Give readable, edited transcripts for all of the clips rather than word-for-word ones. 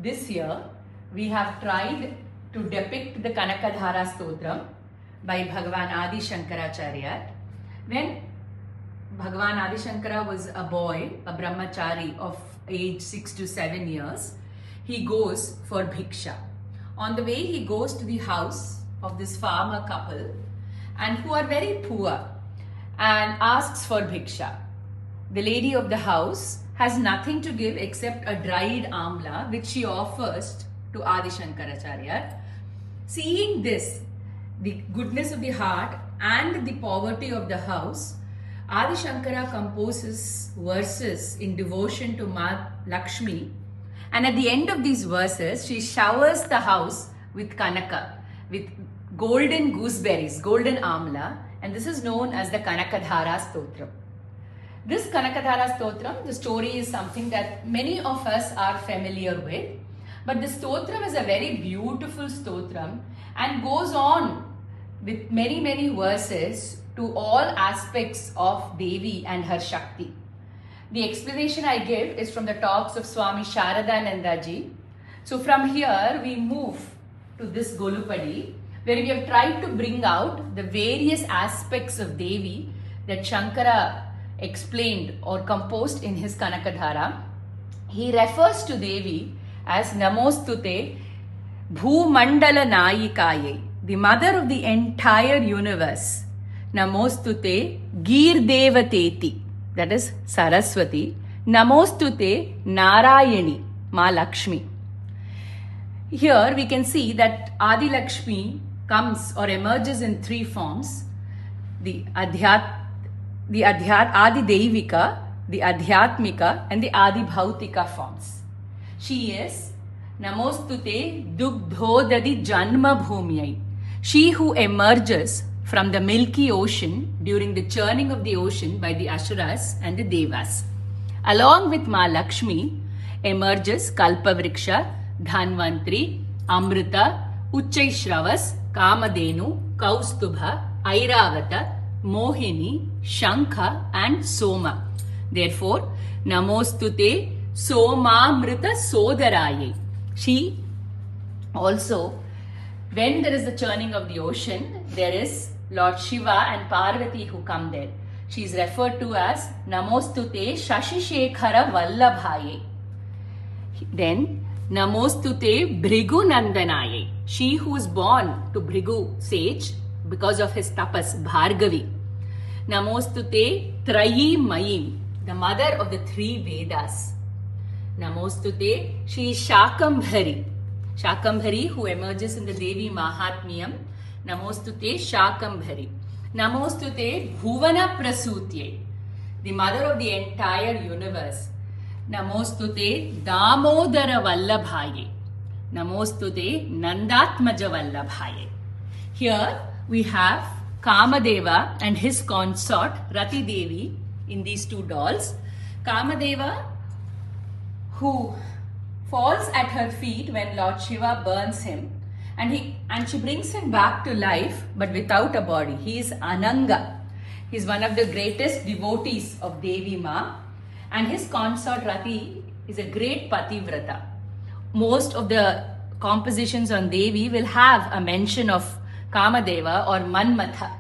This year we have tried to depict the Kanakadhara Stotram by Bhagavan Adi Shankaracharya. When Bhagavan Adi Shankara was a boy, a brahmachari of age 6 to 7 years, he goes for bhiksha. On the way he goes to the house of this farmer couple and who are very poor and asks for bhiksha. The lady of the house has nothing to give except a dried amla which she offers to Adi Shankaracharya. Seeing this, the goodness of the heart and the poverty of the house, Adi Shankara composes verses in devotion to Ma Lakshmi, and at the end of these verses she showers the house with kanaka, with golden gooseberries, golden amla, and this is known as the Kanakadhara Stotram. This Kanakadhara Stotram, the story is something that many of us are familiar with, but the Stotram is a very beautiful Stotram and goes on with many verses to all aspects of Devi and her Shakti. The explanation I give is from the talks of Swami Sharadananda Ji. So from here we move to this Golupadi, where we have tried to bring out the various aspects of Devi that Shankara explained or composed in his Kanakadhara. He refers to Devi as Namostute Bhumandala Nayikaye, the mother of the entire universe. Namostute Gir Devateti, that is Saraswati. Namostute Narayani, Ma Lakshmi. Here we can see that Adi Lakshmi comes or emerges in three forms: the Adi Devika, the Adhyatmika, and the Adi Bhautika forms. She is Namostute Dugdhodadi Janma Bhumyai, she who emerges from the milky ocean during the churning of the ocean by the Asuras and the Devas. Along with Ma Lakshmi emerges Kalpavriksha, Dhanvantri, Amrita, Uchchaishravas, Kamadenu, Kaustubha, Airavata, Mohini, Shankha and Soma. Therefore, Namostute Somamrita Sodaraye. She also, when there is the churning of the ocean, there is Lord Shiva and Parvati who come there. She is referred to as Namostute Shashishekara Vallabhaye. Then Namostute Bhrigu Nandanaye, she who is born to Bhrigu sage because of his tapas, Bhargavi. Namostute Trayi Mayim, the mother of the three Vedas. Namostute, she is Shakambhari. Shakambhari who emerges in the Devi Mahatmyam. Namostute Shakambhari. Namostute Bhuvana Prasutye, the mother of the entire universe. Namostute Damodara Vallabhaye. Namostute Nandatmaja Vallabhaye. Here we have Kamadeva and his consort Rati Devi in these two dolls. Kamadeva, who falls at her feet when Lord Shiva burns him, and she brings him back to life but without a body. He is Ananga. He is one of the greatest devotees of Devi Ma, and his consort Rati is a great Pativrata. Most of the compositions on Devi will have a mention of Kamadeva or Manmatha.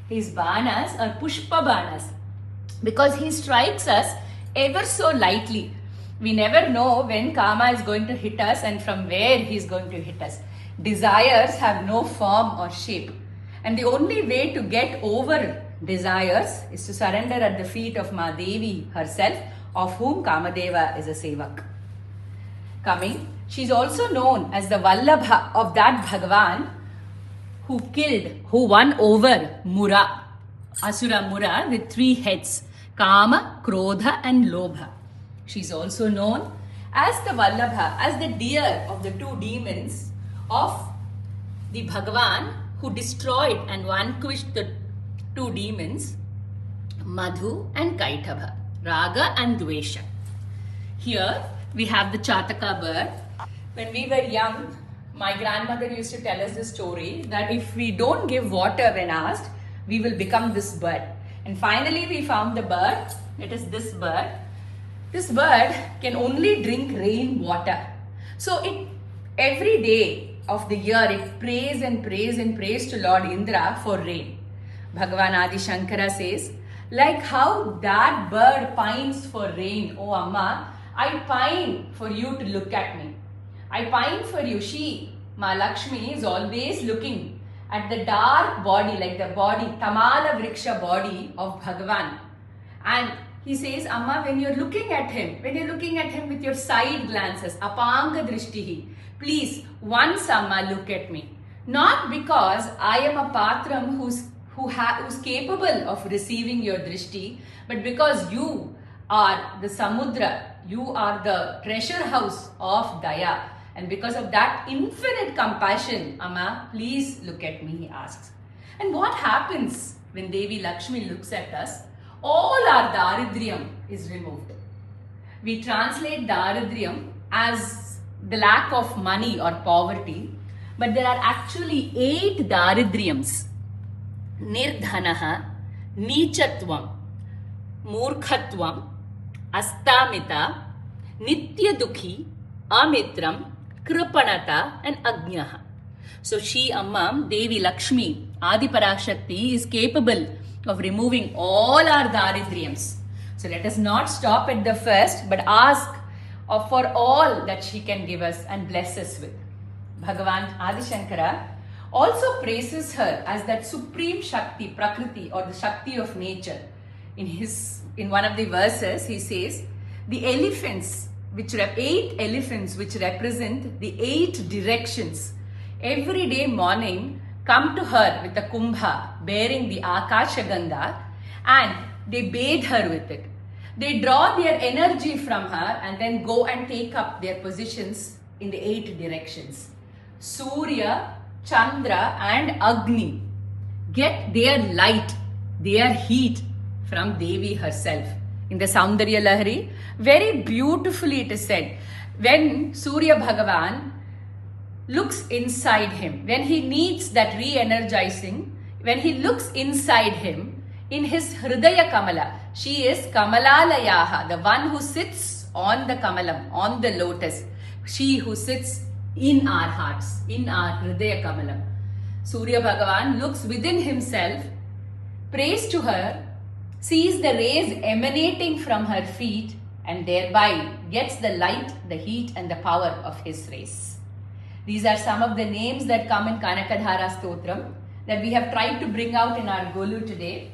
His banas are Pushpa banas because he strikes us ever so lightly. We never know when Kama is going to hit us and from where he is going to hit us. Desires have no form or shape, and the only way to get over desires is to surrender at the feet of Ma Devi herself, of whom Kamadeva is a sevak. Coming, she is also known as the Vallabha of that Bhagavan who won over Mura, Asura Mura, with three heads: Kama, Krodha and Lobha. She is also known as the Vallabha, as the deer of the two demons of the Bhagavan who destroyed and vanquished the two demons, Madhu and Kaithabha, Raga and Dvesha. Here we have the Chataka bird. When we were young, my grandmother used to tell us this story that if we don't give water when asked, we will become this bird. And finally we found the bird. It is this bird. This bird can only drink rain water. So it every day of the year it prays and prays and prays to Lord Indra for rain. Bhagavan Adi Shankara says, like how that bird pines for rain, oh Amma, I pine for you to look at me. I pine for you. She, Ma Lakshmi, is always looking at the dark body, like the body, Tamala Vriksha body of Bhagavan. And he says, Amma, when you're looking at him with your side glances, apanga drishtihi, please, once Amma, look at me. Not because I am a patram who's capable of receiving your drishti, but because you are the samudra, you are the treasure house of Daya. And because of that infinite compassion, Amma, please look at me, he asks. And what happens when Devi Lakshmi looks at us? All our daridriyam is removed. We translate daridriyam as the lack of money or poverty, but there are actually 8 daridriyams. Nirdhanaha, Nichatvam, Murkhatvam, Astamita, Nitya Dukhi, Amitram, Kripanata and Agnaha. So she, Amma, Devi Lakshmi, Adi Parashakti is capable of removing all our daridriyams. So let us not stop at the first, but ask for all that she can give us and bless us with. Bhagavan Adi Shankara also praises her as that supreme Shakti, Prakriti, or the Shakti of nature. In one of the verses, he says, the elephants, 8 elephants which represent the 8 directions, every day morning come to her with a kumbha bearing the Akashaganga and they bathe her with it. They draw their energy from her and then go and take up their positions in the 8 directions. Surya, Chandra and Agni get their light, their heat from Devi herself. In the Saundarya Lahari, very beautifully it is said, when Surya Bhagavan looks inside him, when he needs that re-energizing, when he looks inside him, in his Hridaya Kamala, she is Kamalalayaha, the one who sits on the Kamalam, on the lotus, she who sits in our hearts, in our Hridaya Kamalam. Surya Bhagavan looks within himself, prays to her, sees the rays emanating from her feet and thereby gets the light, the heat and the power of his rays. These are some of the names that come in Kanakadhara Stotram that we have tried to bring out in our Golu today.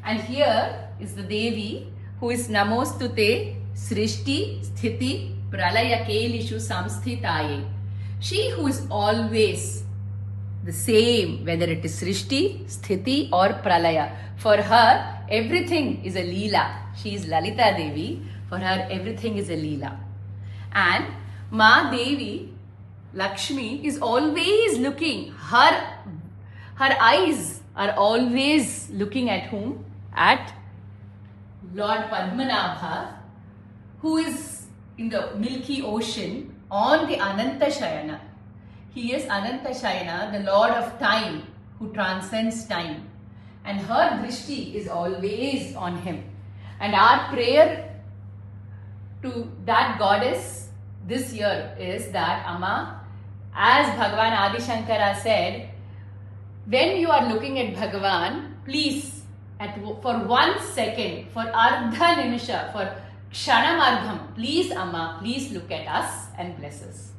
And here is the Devi who is Namostute Srishti Sthiti Pralaya Kelishu Samsthitaye. She who is always the same, whether it is Srishti, Sthiti or Pralaya. For her, everything is a Leela. She is Lalita Devi. For her, everything is a Leela. And Ma Devi, Lakshmi, is always looking. Her eyes are always looking at whom? At Lord Padmanabha, who is in the Milky Ocean on the Ananta Shayana. He is Ananta Shayana, the Lord of Time, who transcends time. And her drishti is always on him. And our prayer to that goddess this year is that, Amma, as Bhagavan Adi Shankara said, when you are looking at Bhagavan, please, for 1 second, for Ardha Nimisha, for Kshanamardham, please, Amma, please look at us and bless us.